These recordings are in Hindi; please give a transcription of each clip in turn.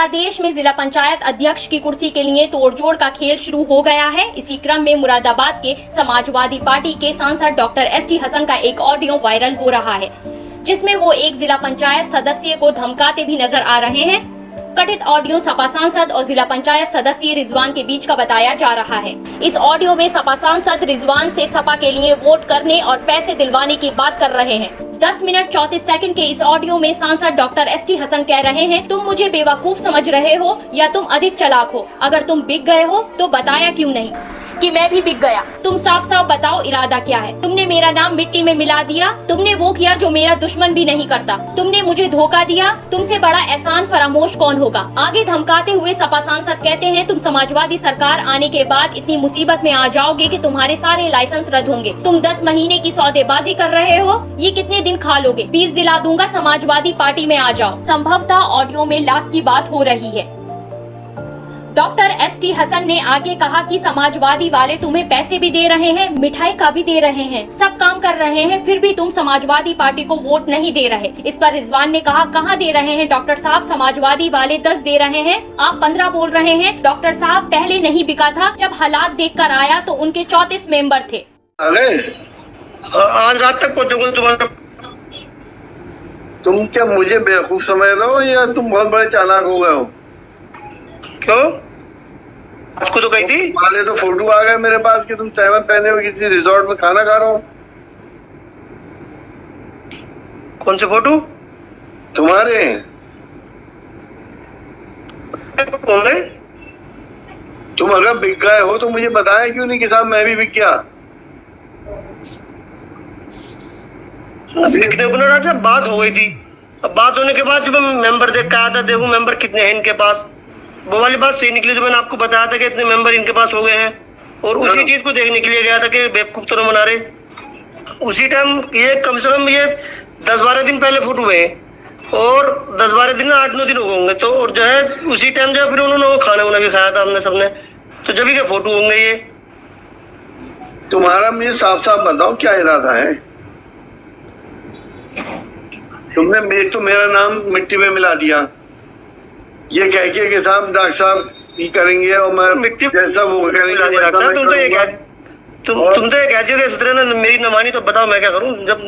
पूरा देश में जिला पंचायत अध्यक्ष की कुर्सी के लिए तोड़जोड़ का खेल शुरू हो गया है। इसी क्रम में मुरादाबाद के समाजवादी पार्टी के सांसद डॉक्टर एसटी हसन का एक ऑडियो वायरल हो रहा है, जिसमें वो एक जिला पंचायत सदस्य को धमकाते भी नजर आ रहे हैं। कथित ऑडियो सपा सांसद और जिला पंचायत सदस्य रिजवान के बीच का बताया जा रहा है। इस ऑडियो में सपा सांसद रिजवान से सपा के लिए वोट करने और पैसे दिलवाने की बात कर रहे हैं। 10 मिनट 34 सेकंड के इस ऑडियो में सांसद डॉक्टर एसटी हसन कह रहे हैं, तुम मुझे बेवकूफ समझ रहे हो या तुम अधिक चालाक हो? अगर तुम बिक गए हो तो बताया क्यों नहीं कि मैं भी बिक गया? तुम साफ साफ बताओ इरादा क्या है? तुमने मेरा नाम मिट्टी में मिला दिया, तुमने वो किया जो मेरा दुश्मन भी नहीं करता, तुमने मुझे धोखा दिया, तुमसे बड़ा एहसान फरामोश कौन होगा? आगे धमकाते हुए सपा सांसद कहते हैं, तुम समाजवादी सरकार आने के बाद इतनी मुसीबत में आ जाओगे कि तुम्हारे सारे लाइसेंस रद्द होंगे। तुम 10 महीने की सौदेबाजी कर रहे हो, ये कितने दिन खा लोगे? 20 दिला दूंगा, समाजवादी पार्टी में आ जाओ। संभवतः ऑडियो में लाख की बात हो रही है। डॉक्टर एसटी हसन ने आगे कहा कि समाजवादी वाले तुम्हें पैसे भी दे रहे हैं, मिठाई का भी दे रहे हैं, सब काम कर रहे हैं, फिर भी तुम समाजवादी पार्टी को वोट नहीं दे रहे। इस पर रिजवान ने कहा, कहाँ दे रहे हैं डॉक्टर साहब? समाजवादी वाले 10 दे रहे हैं, आप 15 बोल रहे हैं। डॉक्टर साहब पहले नहीं बिका था, जब हालात देखकर आया तो उनके 34 मेंबर थे। आज रात तक पहुंचोगे तुम्हारा। तुम क्या मुझे बेवकूफ समझ रहे हो या तुम बहुत बड़े चालाक हो गए हो? क्यों? आपको तो कही थी। तुम्हारे तो फोटो आ गए मेरे पास कि तुम तहमत पहने हुए किसी रिजॉर्ट में खाना खा रहे हो। कौन से फोटो? तुम्हारे। कौन है? तुम अगर बिक गए हो तो मुझे बताया क्यों नहीं कि साहब मैं भी बिक गया? बिकने को ना था, बात हो गई थी। अब बात होने के बाद जब मैं मेंबर देख के आया था, देखो मेंबर कितने हैं इनके पास, वो वाली बात सही निकली जो मैंने आपको बताया था कि इतने मेंबर इनके पास हो गए हैं। और उसी चीज को देखने के लिए गया था कि बेवकूफ तो न बना रहे। उसी टाइम ये कम से कम ये 10-12 दिन पहले फोटो हुए और 10-12 दिन 8-9 दिन हो होंगे। तो और जो है उसी टाइम जो है फिर उन्होंने वो खाना वाना भी खाया था हमने सबने, तो जब के फोटो होंगे ये। तुम्हारा मुझे साफ साफ बताओ क्या इरादा है? तुमने तो मेरा नाम मिट्टी में मिला दिया, ये कह के साहब डॉक्टर साहब ये करेंगे और मैं मिट्टी जैसा वो करेंगे। तुम तो ये कह दिए सुधरे ना, मेरी न मानी तो बताओ मैं क्या करूं? जब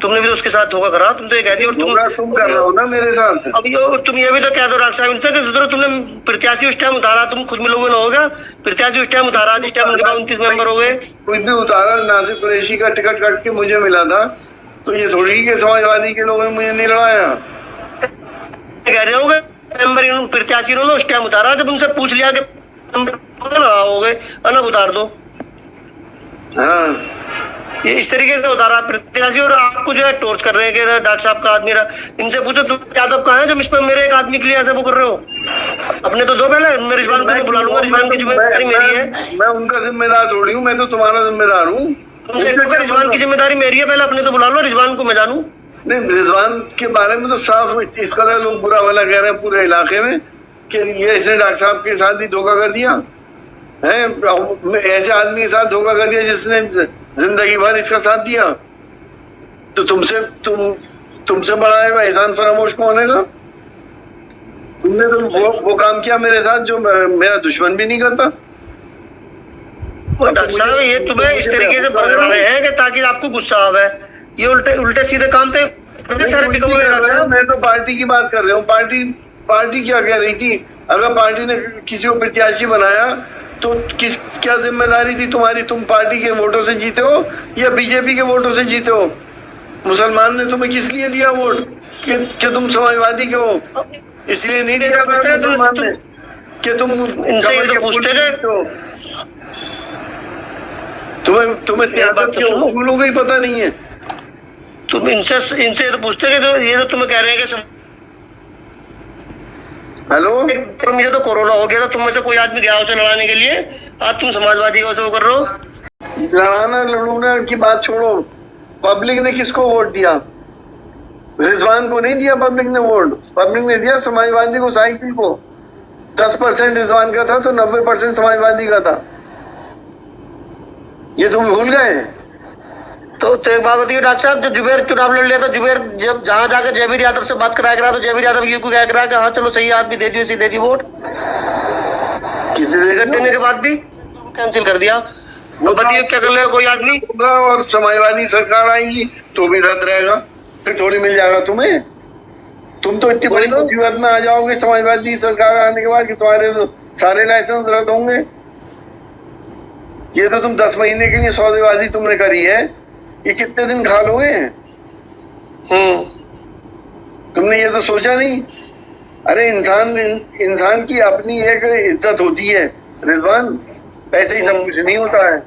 तुमने भी तो उसके साथ धोखा करा, तुम तो ये कह दिए। और तुम कर रहे हो ना मेरे साथ। अब तुम ये भी तो कह दो डॉक्टर साहब इनसे कि सुधरो, तुमने प्रत्याशी उस टाइम उतारा, तुम खुद मिलोगे ना होगा। प्रत्याशी उस टाइम उतारा जिस टाइम उनके पास 29 मेंबर हो गए। कुछ भी उतारा, नासिर कुरैशी का टिकट कट के मुझे मिला था, तो ये थोड़ी के समाजवादी के लोगों ने मुझे नहीं लड़ाया। कह रहे होगे मेंबर प्रत्याशी ने उस टाइम उतारा जब उनसे पूछ लिया कि हो गए अलग उतार दो। हाँ, ये इस तरीके से उतारा प्रत्याशी। और आपको जो है टॉर्च कर रहे हैं कि डॉक्टर साहब का आदमी इनसे पूछो तुम यादव कहाँ है जब इस पर मेरे एक आदमी के लिए ऐसे वो कर रहे हो? अपने तो दो पहले, मैं रिजवान को बुला लूंगा, रिजवान की जिम्मेदारी मेरी है। मैं उनका जिम्मेदार थोड़ी हूँ, मैं तो तुम्हारा जिम्मेदार हूँ। रिजवान की जिम्मेदारी मेरी है, पहले अपने तो बुला लो, रिजवान को मैं जानू। नहीं, रिजवान के बारे में तो साफ इस कदर लोग बुरा वाला कह रहे हैं पूरे इलाके में कि ये इसने डॉक्टर साहब के साथ भी धोखा कर दिया है। ऐसे आदमी के साथ धोखा कर दिया जिसने जिंदगी भर इसका साथ दिया। तो तुमसे बड़ा है एहसान फरामोश कौन है? तुमने तो वो काम किया मेरे साथ जो मेरा दुश्मन भी नहीं करता। डॉक्टर साहब ये तुम्हें इस तरीके से बरकरार रहे हैं कि ताकि आपको गुस्सा आवे। ये उल्टे सीधे काम थे। मैं तो पार्टी की बात कर रहा हूँ। पार्टी क्या कह रही थी? अगर पार्टी ने किसी को प्रत्याशी बनाया तो क्या जिम्मेदारी थी तुम्हारी? तुम पार्टी के वोटों से जीते हो या बीजेपी के वोटों से जीते हो? मुसलमान ने तुम्हें किस लिए दिया वोट कि तुम समाजवादी के हो? इसलिए नहीं दिया कि तुम तुम्हें सियासत के उसूलों का ही पता नहीं है। तुम इनसे तो पूछते कि जो ये तो तुम्हें कह रहे हैं कि हेलो, तो मुझे तो कोरोना हो गया था, तुम में से कोई आदमी गया उसे लड़ाने के लिए, आज तुम समाजवादी को वो कर रहे हो। लड़ूना की बात छोड़ो। पब्लिक ने किसको वोट दिया? रिजवान को नहीं दिया पब्लिक ने वोट। पब्लिक ने दिया समाजवादी को, साइकिल को। 10% रिजवान का था तो 90% समाजवादी का था। ये तुम भूल गए? तो एक बात होती है डॉक्टर साहब, जो जुबेर चुनाव लड़ लिया था, जुबेर जब जहां जाकर जयवीर यादव से बात कराया तो जयवीर यादव ये को क्या करा कि हाँ चलो सही आदमी दे दियो, इसी दे दी वोट, टिकट देने के बाद भी कैंसिल कर दिया। तो बताइए क्या कर लेगा कोई आदमी। और समाजवादी सरकार आएगी तो भी रद्द रहेगा, फिर थोड़ी मिल जाएगा तुम्हें। तुम तो इतनी बड़ी मुसीबत में आ जाओगे समाजवादी सरकार आने के बाद कि तुम्हारे तो सारे लाइसेंस रद्द होंगे। ये तो तुम 10 महीने के लिए सौदेबाजी तुमने करी है, ये कितने दिन खा लोगे। तुमने ये तो सोचा नहीं। अरे इंसान की अपनी एक इज्जत होती है रिजवान, ऐसे ही सब कुछ नहीं होता है।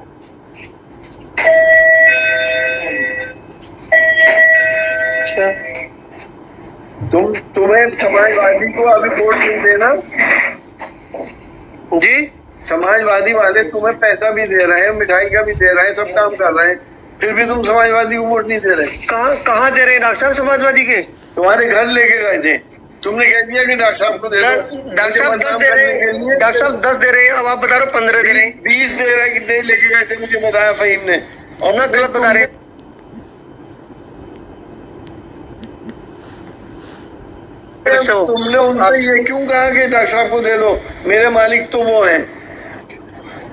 तुम्हें समाजवादी को अभी वोट नहीं देना जी। समाजवादी वाले तुम्हें पैसा भी दे रहे हैं, मिठाई का भी दे रहे हैं, सब काम कर रहे हैं, फिर भी तुम समाजवादी को वोट नहीं दे रहे। कहाँ दे रहे हैं डॉक्टर साहब समाजवादी के? तुम्हारे घर लेके गए थे, तुमने कह दिया कि डॉक्टर साहब को दे दो। डॉक्टर साहब 10 दे रहे हैं, डॉक्टर साहब 10 दे रहे हैं, अब आप बता रहे हो 15 दे रहे हैं। 20 दे रहे हैं, कितने लेके गए थे मुझे बताया फहीम ने, और ना गलत बता रहे हैं। तुमने उनसे ये क्यों कहा कि डॉक्टर साहब को दे दो, मेरे मालिक तो वो हैं।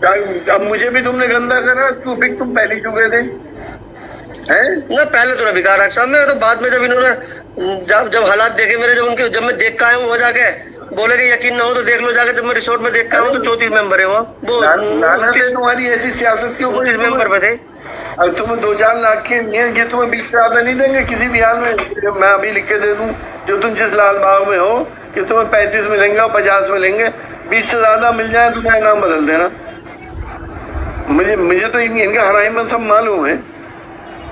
अब मुझे भी तुमने गंदा करा, तुम पहले चुके थे हैं ना। पहले तो बेकार डॉक्टर साहब, मैं तो बाद में जब इन्होंने जब हालात देखे मेरे, जब मैं देख के आया हूँ वो जाके बोले कि यकीन ना हो तो देख लो जाके, जब मैं रिसोर्ट में देख के आया हूँ तो 34 मेंबर है वो तुम्हारी ऐसी सियासत क्यों? 29 मेंबर पे थे। अब तुम्हें 2-4 लाख के ये तुम्हें 20 से ज्यादा नहीं देंगे किसी भी हाल में। मैं अभी लिख के दे दूं जो तुम जिस लाल बाग में हो कि तुम्हें 35 मिलेंगे और 50 मिलेंगे, 20 से ज्यादा मिल जाए तो मेरा नाम बदल देना। मुझे तो इनका हराइमन सब मालूम है।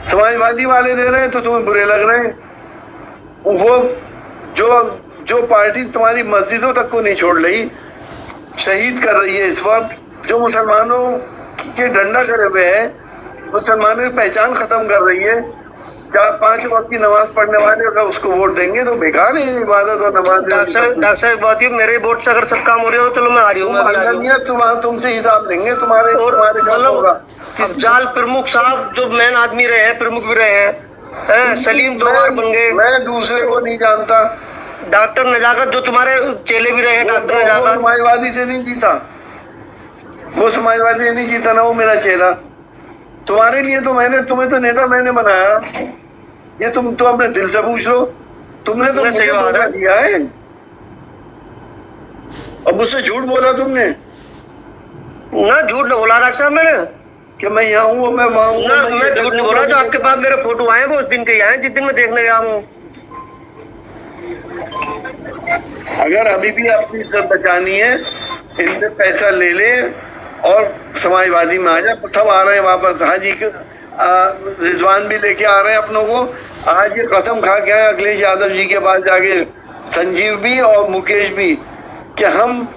समाजवादी वाले दे रहे हैं तो तुम्हें बुरे लग रहे हैं। वो जो पार्टी तुम्हारी मस्जिदों तक को नहीं छोड़ रही, शहीद कर रही है इस वक्त, जो मुसलमानों के डंडा करे हुए है, मुसलमानों की पहचान खत्म कर रही है। क्या 5 वक्त की नमाज पढ़ने वाले अगर उसको वोट देंगे तो बेकार है इबादत और नमाज। डॉक्टर साहब बात है, मेरे वोट से अगर सब काम हो रहा हो तो चलो मैं आ रही हूँ, तुमसे हिसाब लेंगे तुम्हारे। मतलब जाल प्रमुख साहब जो मेन आदमी रहे हैं, प्रमुख भी रहे हैं, सलीम 2 बार बन गए। मैं दूसरे को नहीं जानता। डॉक्टर नजाकत जो तुम्हारे चेले भी रहे हैं, डॉक्टर नजाकत समाजवादी से नहीं जीता, वो समाजवादी नहीं जीता ना, वो मेरा चेला। तुम्हारे लिए तो तुम्हें तो नेता मैंने बनाया, ये तुम तो अपने दिल से पूछ लो। तुमने तो मुझे धोखा दिया है और मुझसे झूठ बोला तुमने। ना झूठ नहीं बोला डॉक्टर साहब मैंने कि मैं यहाँ हूँ, मैं वहाँ हूँ। ना मैं झूठ नहीं बोला, जो आपके पास मेरे फोटो आए वो उस दिन के आए जिस दिन मैं देखने गया हूँ। अगर अभी भी अपनी इज्जत बचानी है, इनसे पैसा ले ले और समाजवादी में आ जा। सब आ रहे हैं वापस, हाजी रिजवान भी लेके आ रहे हैं अपनों को। आज ये कसम खा के आए अखिलेश यादव जी के पास जाके, संजीव भी और मुकेश भी, कि हम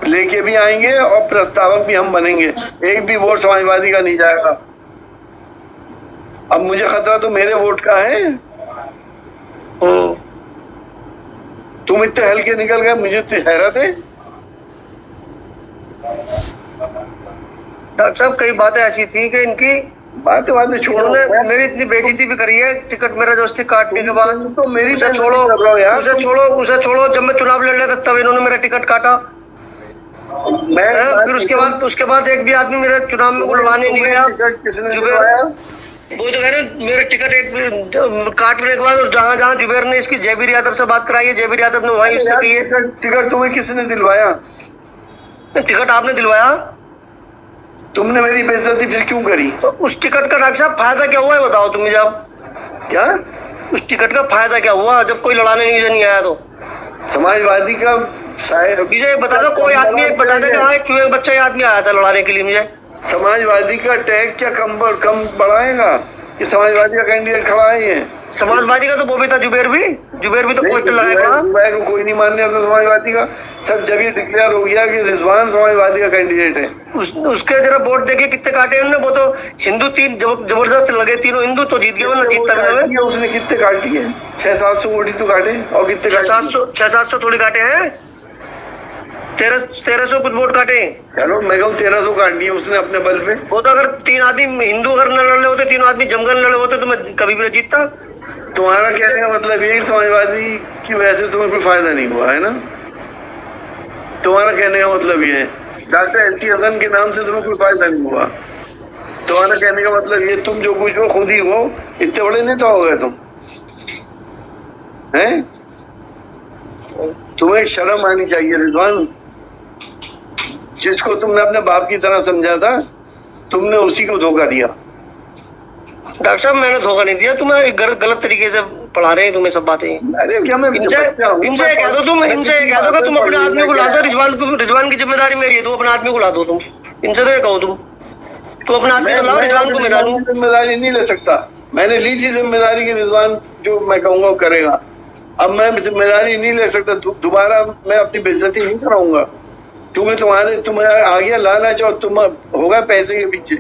लेके भी आएंगे और प्रस्तावक भी हम बनेंगे, एक भी वोट समाजवादी का नहीं जाएगा। अब मुझे खतरा तो मेरे वोट का है। तुम इतने हल्के निकल गए, मुझे तो हैरत है। डॉक्टर साहब कई बातें ऐसी थी कि इनकी बातें छोड़ो। मेरी इतनी बेइज्जती भी करी है, टिकट मेरा दोस्ती काटने के बाद। तो मेरी उसे छोड़ो यार, उसे छोड़ो। जब मैं चुनाव लड़ रहा था तब इन्होंने मेरा टिकट काटा। फिर उसके बाद एक भी आदमी मेरे चुनाव में लड़वाने नहीं गया। वो जो है ना, मेरे टिकट एक काटने के बाद जहाँ जुबेर ने इसकी जयवीर यादव से बात कराई है, जयवीर यादव ने वहीं उससे की है। टिकट तुम्हें किसने दिलवाया? टिकट आपने दिलवाया। तुमने मेरी बेइज्जती फिर क्यों करी? तो उस टिकट का डॉक्टर साहब फायदा क्या हुआ है बताओ तुम मुझे। अब क्या उस टिकट का फायदा क्या हुआ जब कोई लड़ाने नहीं आया? तो समाजवादी का मुझे बता दो, कोई आदमी एक बता दे कि हाँ क्यों एक बच्चा आदमी आया था लड़ाने के लिए। मुझे समाजवादी का टैग क्या कम बढ़ाएगा कि समाजवादी का कैंडिडेट खड़ा है? ये समाजवादी का तो वो भी था, जुबेर भी तो पोस्टर लगाया। को कोई नहीं मानने आता समाजवादी का। सब जगह डिक्लेयर हो गया कि रिजवान समाजवादी का कैंडिडेट है। उसके जरा वोट देखिए कितने काटे उन्होंने। वो तो हिंदू 3 जबरदस्त लगे, तीनों हिंदू तो जीत गए, वरना जीतता भी। उसने कितने काटी है? 600-700 वोट ही तो काटे। और कितने 600-700 थोड़ी काटे हैं। 1300 कुछ वोट काटे। चलो मैं कहूँ 1300 काट दिए उसने अपने बल पे। वो तो अगर 3 आदमी हिंदू अगर न लड़ रहे होते, 3 आदमी जमकर लड़े होते तो मैं कभी भी न जीतता। तुम्हारा कहने का मतलब ये समाजवादी की वजह से तुम्हें कोई फायदा नहीं हुआ है ना? तुम्हारा कहने का मतलब ये है डॉक्टर ST हसन के नाम से तुम्हें कोई फायदा नहीं हुआ। तुम्हारा कहने का मतलब ये तुम जो कुछ हो खुद ही हो, इतने बड़े नेता हो गए तुम हैं? तुम्हें शर्म आनी चाहिए रिजवान। जिसको तुमने अपने बाप की तरह समझा था, तुमने उसी को धोखा दिया। डॉक्टर साहब मैंने धोखा नहीं दिया, तुम्हें गलत तरीके से पढ़ा रहे हैं तुम्हें सब बातें। अरे क्या मैं इनसे कह दो तुम अपने आदमी को ला दो। रिजवान की जिम्मेदारी मेरी है, तुम अपने आदमी को ला दो। तुम इनसे तो ये कहो तुम अपने आदमी को लाओ, रिजवान को मैं डालूं। जिम्मेदारी नहीं ले सकता, मैंने ली थी जिम्मेदारी की रिजवान जो मैं कहूंगा वो करेगा। अब मैं जिम्मेदारी नहीं ले सकता, दोबारा मैं अपनी बेइज्जती नहीं कराऊंगा क्योंकि तुम्हारे आगे लाना चाहो तुम होगा पैसे के पीछे।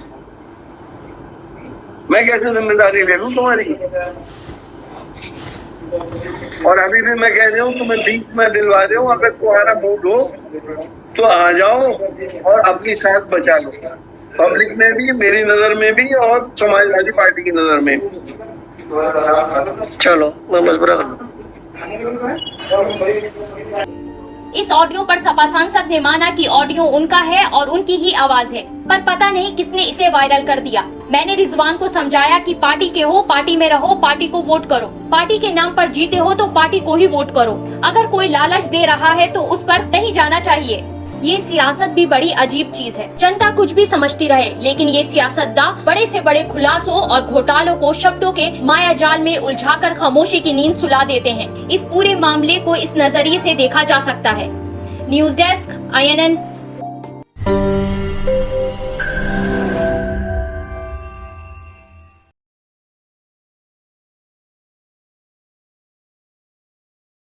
मैं कैसे जिम्मेदारी ले लूं तुम्हारी? और अभी भी मैं कह रहा हूँ तुम्हें बीच में दिलवा रहा हूँ, अगर तुम्हारा मूड हो तो आ जाओ और अपनी साथ बचा लो, पब्लिक में भी, मेरी नजर में भी और समाजवादी पार्टी की नजर में भी। चलो मैं मशवरा कर। इस ऑडियो पर सपा सांसद ने माना कि ऑडियो उनका है और उनकी ही आवाज है, पर पता नहीं किसने इसे वायरल कर दिया। मैंने रिजवान को समझाया कि पार्टी के हो, पार्टी में रहो, पार्टी को वोट करो, पार्टी के नाम पर जीते हो तो पार्टी को ही वोट करो। अगर कोई लालच दे रहा है तो उस पर नहीं जाना चाहिए। ये सियासत भी बड़ी अजीब चीज है, जनता कुछ भी समझती रहे, लेकिन ये सियासतदान बड़े से बड़े खुलासों और घोटालों को शब्दों के माया जाल में उलझाकर खामोशी की नींद सुला देते हैं। इस पूरे मामले को इस नजरिए से देखा जा सकता है। News desk INN।